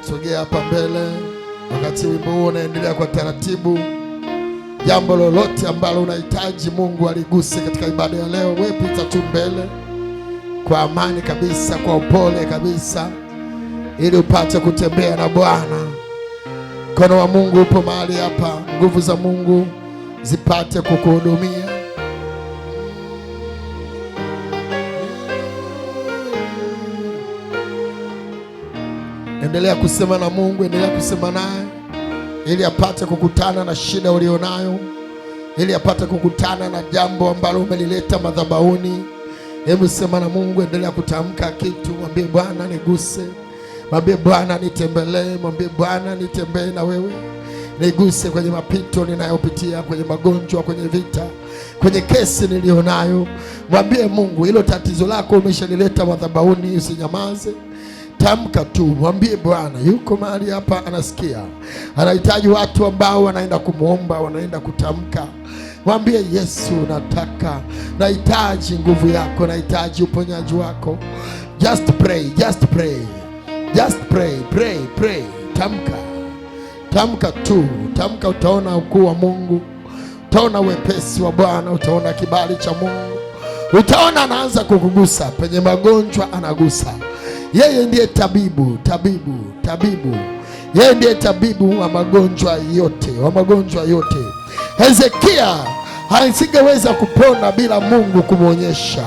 Sogea hapa mbele. Wakati wimbo huu unaendelea kwa taratibu, jambo lolote ambalo unahitaji Mungu aliguse katika ibada ya leo, wewe pita tu mbele kwa amani kabisa, kwa upole kabisa, ili upate kutembea na Bwana. Mkono wa Mungu upo mahali hapa, nguvu za Mungu zipate kukuhudumia. Endelea kusema na Mungu, endelea kusema naye ili apate kukutana na shida ulionayo, ili apate kukutana na jambo ambalo umelileta madhabahuni. Hebu sema na Mungu, endelea kutamka kitu, mwambie Bwana niguse, mwambie Bwana nitembelee, mwambie Bwana nitembee na wewe, niguse kwenye mapito ninayopitia, kwenye magonjwa, kwenye vita, kwenye kesi nilionayo. Mwambie Mungu hilo tatizo lako umeshalileta madhabahuni, usinyamaze. Tamka tu, mwambie Bwana yuko mahali hapa, anasikia. Anahitaji watu ambao wanaenda kumuomba, wanaenda kutamka. Mwambie Yesu, nahitaji nguvu yako, nahitaji uponyaji wako. Just pray, just pray, just pray, pray, pray. Tamka tu, tamka. Utaona ukuu wa Mungu, utaona wepesi wa Bwana, utaona kibali cha Mungu, utaona anaanza kukugusa penye magonjwa, anagusa. Yeye ndiye tabibu. Yeye ndiye tabibu wa magonjwa yote, Hezekia hasingeweza kupona bila Mungu kumwonyesha,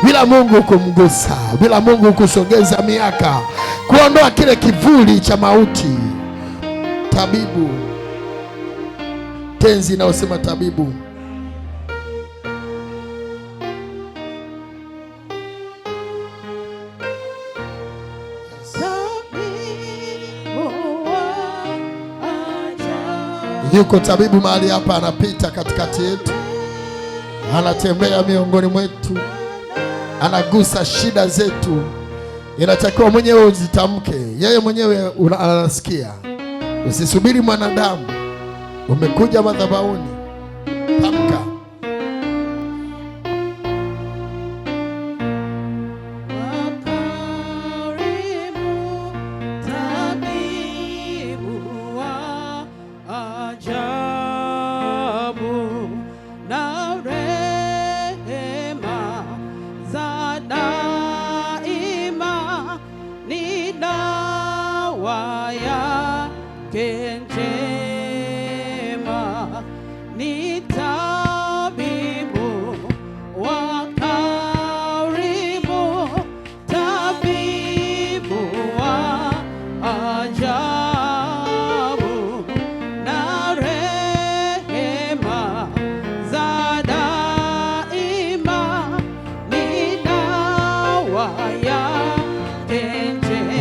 bila Mungu kumgusa, bila Mungu kusogeza miaka, kuondoa kile kivuli cha mauti. Tabibu, tenzi inayosema tabibu. Yuko tabibu mahali hapa, anapita katikati yetu, anatembea miongoni mwetu, anagusa shida zetu. Inatakiwa mwenyewe uzitamke, yeye mwenyewe anasikia. Usisubiri mwanadamu, umekuja madhabahuni, tamka.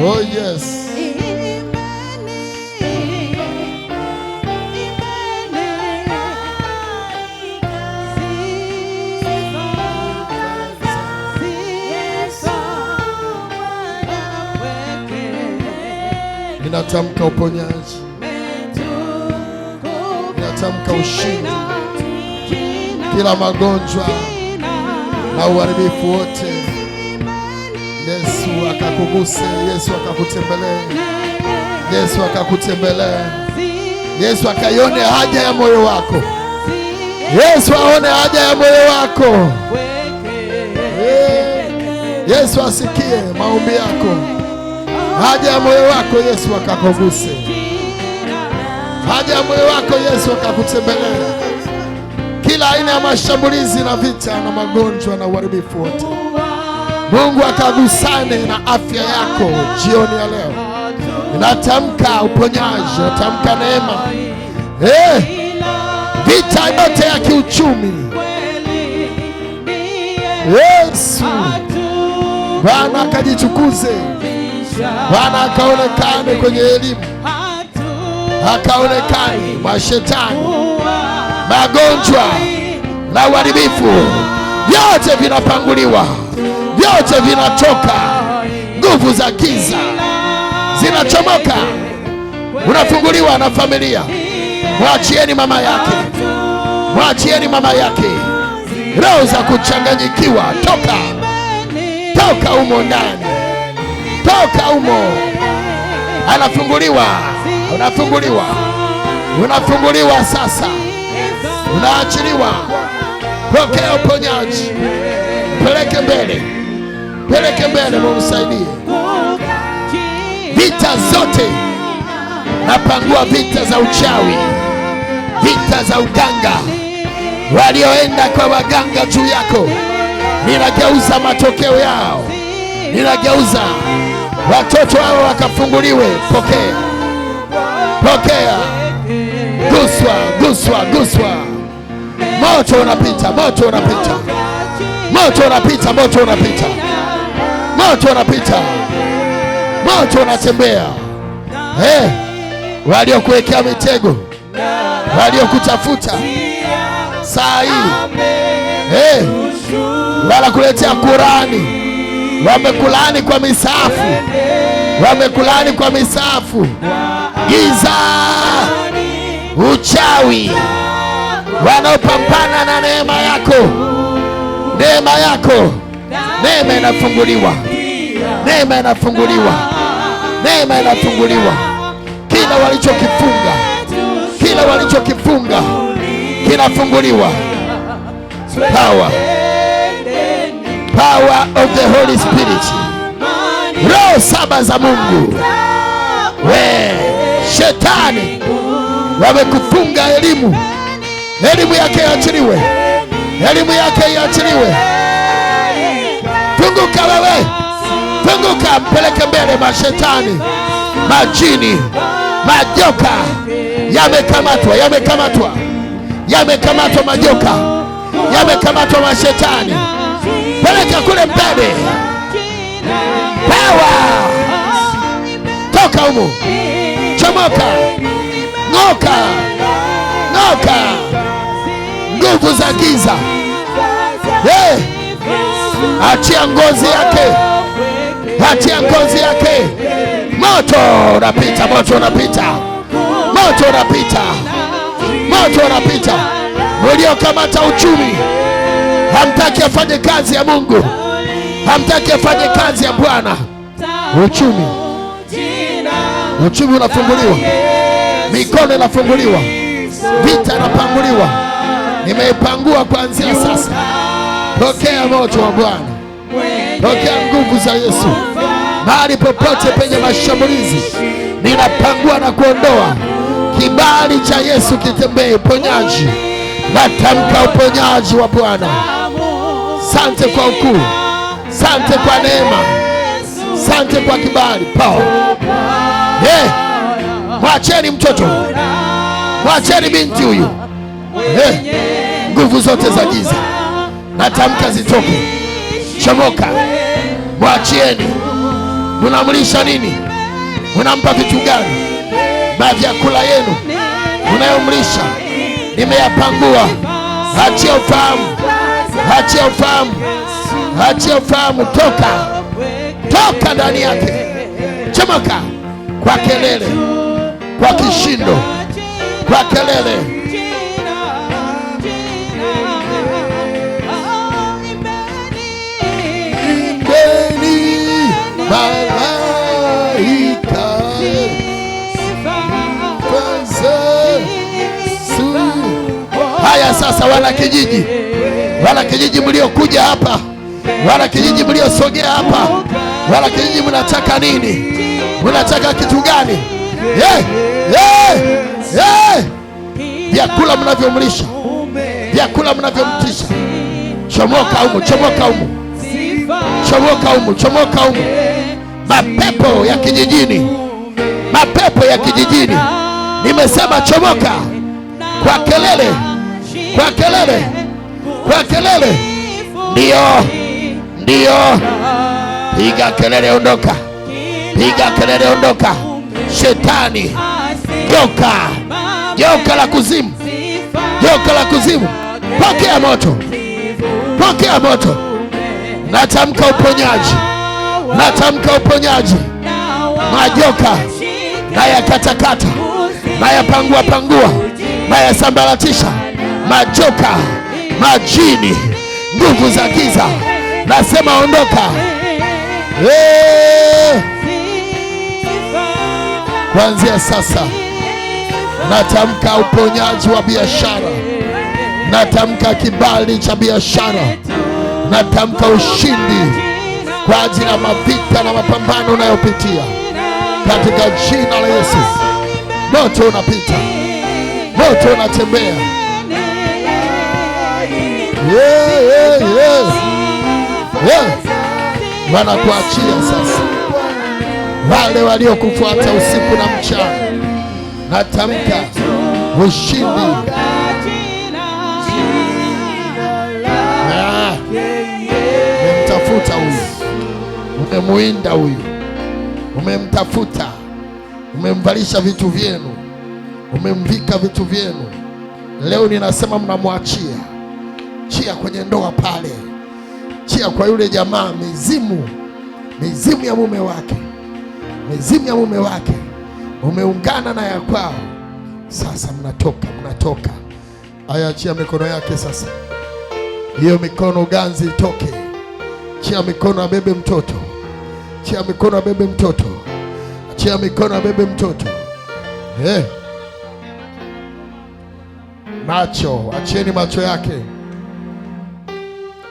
Oh yes. Ninatamka uponyaji, ninatamka ushindi, kila magonjwa na uharibifu wote. Yesu akakuguse, Yesu akakutembelee, Yesu akakutembelee, Yesu akaione haja ya moyo wako, Yesu aone haja ya moyo wako, Yesu asikie maombi yako, haja ya moyo wako Yesu akakuguse, haja ya moyo wako Yesu akakutembelee, kila aina ya mashambulizi na vita na magonjwa na uharibifu wote. Mungu akagusane na afya yako jioni ya leo. Natamka uponyaji, natamka neema. Vita yote ya kiuchumi, Yesu Bwana akajichukuze, Bwana akaonekane kwenye elimu, akaonekane mashetani, magonjwa na uharibifu vyote vinapanguliwa, vyote vinatoka, nguvu za giza zinachomoka. Unafunguliwa na familia. Mwachieni mama yake, mwachieni mama yake. Roho za kuchanganyikiwa, toka, toka umo ndani, toka umo, anafunguliwa. Unafunguliwa, unafunguliwa sasa, unaachiliwa. Pokea uponyaji, peleke mbele, peleke mbele, mumsaidie. Vita zote napangua, vita za uchawi, vita za uganga, walioenda kwa waganga juu yako, ninageuza matokeo yao, ninageuza watoto hao wakafunguliwe. Pokea, pokea, guswa, guswa, guswa. Moto unapita, moto unapita, moto unapita, moto unapita, moto unapita, moto unatembea. Waliokuwekea mitego, waliokutafuta saa hii, wanakuletea Kurani, wamekulani kwa misafu, wamekulani kwa misafu. Giza, uchawi, wanaopambana na neema yako, neema yako, neema inafunguliwa, neema inafunguliwa, neema inafunguliwa. Kila walichokifunga, kila walichokifunga kinafunguliwa. Power, power of the Holy Spirit, roho saba za Mungu. Shetani wamekufunga elimu, elimu yake iachiliwe, elimu yake iachiliwe. Funguka wewe, funguka, mpeleke mbele. Mashetani, majini, majoka yamekamatwa, yamekamatwa, yamekamatwa. Majoka yamekamatwa, mashetani, peleka kule mbele. Power, toka humo, chomoka, ng'oka, ng'oka. Nguvu za giza, achia ngozi yake, achia ngozi yake. Moto unapita, moto unapita, moto unapita, moto unapita. Waliokamata uchumi, hamtaki afanye kazi ya Mungu, hamtaki afanye kazi ya Bwana. Uchumi, uchumi unafunguliwa, mikono inafunguliwa, vita inapanguliwa. Nimeipangua kuanzia sasa. Pokea moto wa Bwana, pokea nguvu za Yesu. Mahali popote penye mashambulizi, ninapangua na kuondoa. Kibali cha Yesu kitembee. Uponyaji, natamka uponyaji wa Bwana. Sante kwa ukuu, sante kwa neema, sante kwa kibali. Power. Mwacheni mtoto, mwacheni binti huyu. Nguvu zote za giza natamka zitoke. Chomoka, mwachieni. Munamlisha nini? Munampa vitu gani? Mavyakula yenu unayomlisha nimeyapangua. Achia ufahamu, achia ufahamu, achia ufahamu. Toka, toka ndani yake. Chomoka kwa kelele, kwa kishindo, kwa kelele. Haya sasa, wana kijiji, wana kijiji mliokuja hapa, wana kijiji mliosogea hapa, wana kijiji, mnataka nini? Mnataka kitu gani? Vyakula mnavyomlisha, vyakula mnavyomtisha. Chomoka humu, chomoka humu, chomoka humu, chomoka humu. Mapepo ya kijijini, mapepo ya kijijini, nimesema chomoka. Kwa kelele, kwa kelele, kwa kelele. Ndio, ndio. Piga kelele, ondoka. Piga kelele, ondoka. Shetani, joka, joka la kuzimu, joka la kuzimu, pokea moto, pokea moto. Natamka uponyaji, natamka uponyaji. Majoka nayakatakata, nayapangua pangua, nayasambaratisha. Majoka, majini, nguvu za giza, nasema ondoka. Kuanzia sasa natamka uponyaji wa biashara, natamka kibali cha biashara, natamka ushindi kwa ajili ya mavita na mapambano unayopitia katika jina la Yesu. Moto unapita, moto unatembea. Wanakuachia sasa wale waliokufuata usiku na mchana. Natamka ushindi. Umemtafuta huyu, umemuinda huyu, umemtafuta, umemvalisha vitu vyenu, umemvika vitu vyenu. Leo ninasema mnamwachia. Chia kwenye ndoa pale, chia kwa yule jamaa, mizimu ya mume wake, mizimu ya mume wake umeungana na ya kwao. Sasa mnatoka. Aya, achia mikono yake sasa. Hiyo mikono ganzi itoke. Chia mikono, abebe mtoto. Chia mikono, abebe mtoto. Chia mikono, abebe mtoto. Macho, achieni macho yake.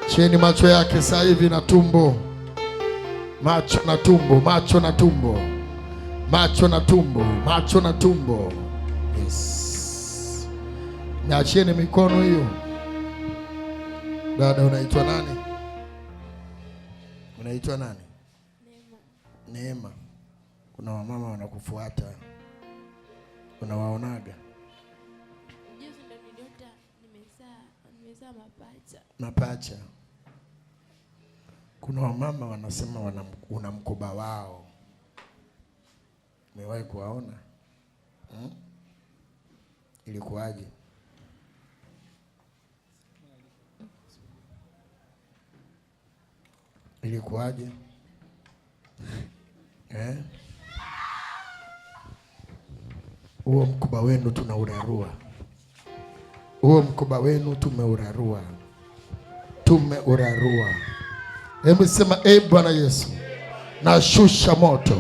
Achieni macho yake sasa hivi na tumbo. Macho na tumbo, macho na tumbo. Macho na tumbo, macho na tumbo. Yes. Niachieni mikono hiyo. Dada, unaitwa nani? Unaitwa nani? Neema. Kuna wamama wanakufuata, unawaonaga? Mapacha. Kuna wamama wanasema una mkoba wao. Umewahi kuwaona? Ilikuwaje? Ilikuwaje? Huo mkoba wenu tunaurarua. Huo mkoba wenu tumeurarua. Hebu sema, Bwana Yesu, nashusha moto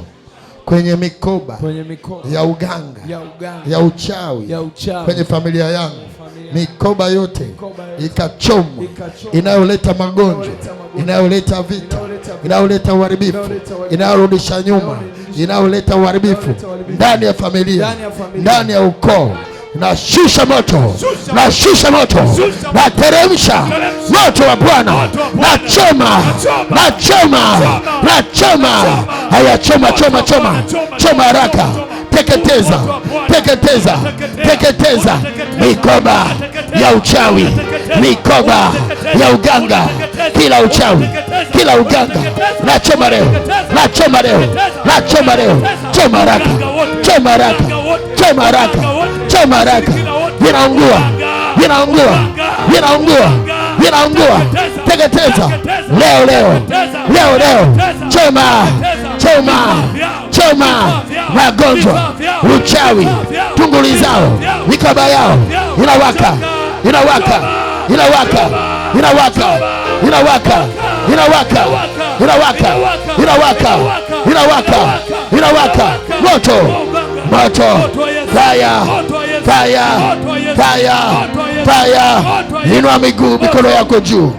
kwenye mikoba ya uganga, ya uchawi kwenye familia yangu. Mikoba yote ikachomwa, inayoleta magonjwa, inayoleta vita, inayoleta uharibifu, inayorudisha nyuma, inayoleta uharibifu ndani ya familia, ndani ya ukoo. Nashusha moto, nashusha moto, nateremsha moto wa Bwana, nachoma. Haya, choma haraka, teketeza mikoba ya uchawi, mikoba ya uganga, kila uchawi, kila uganga, nachoma leo, choma haraka, vinaungua, teketeza leo, choma magonjwa, uchawi, tunguli zao, mikoba yao, inawaka, moto, fire. Inua mikono yako juu.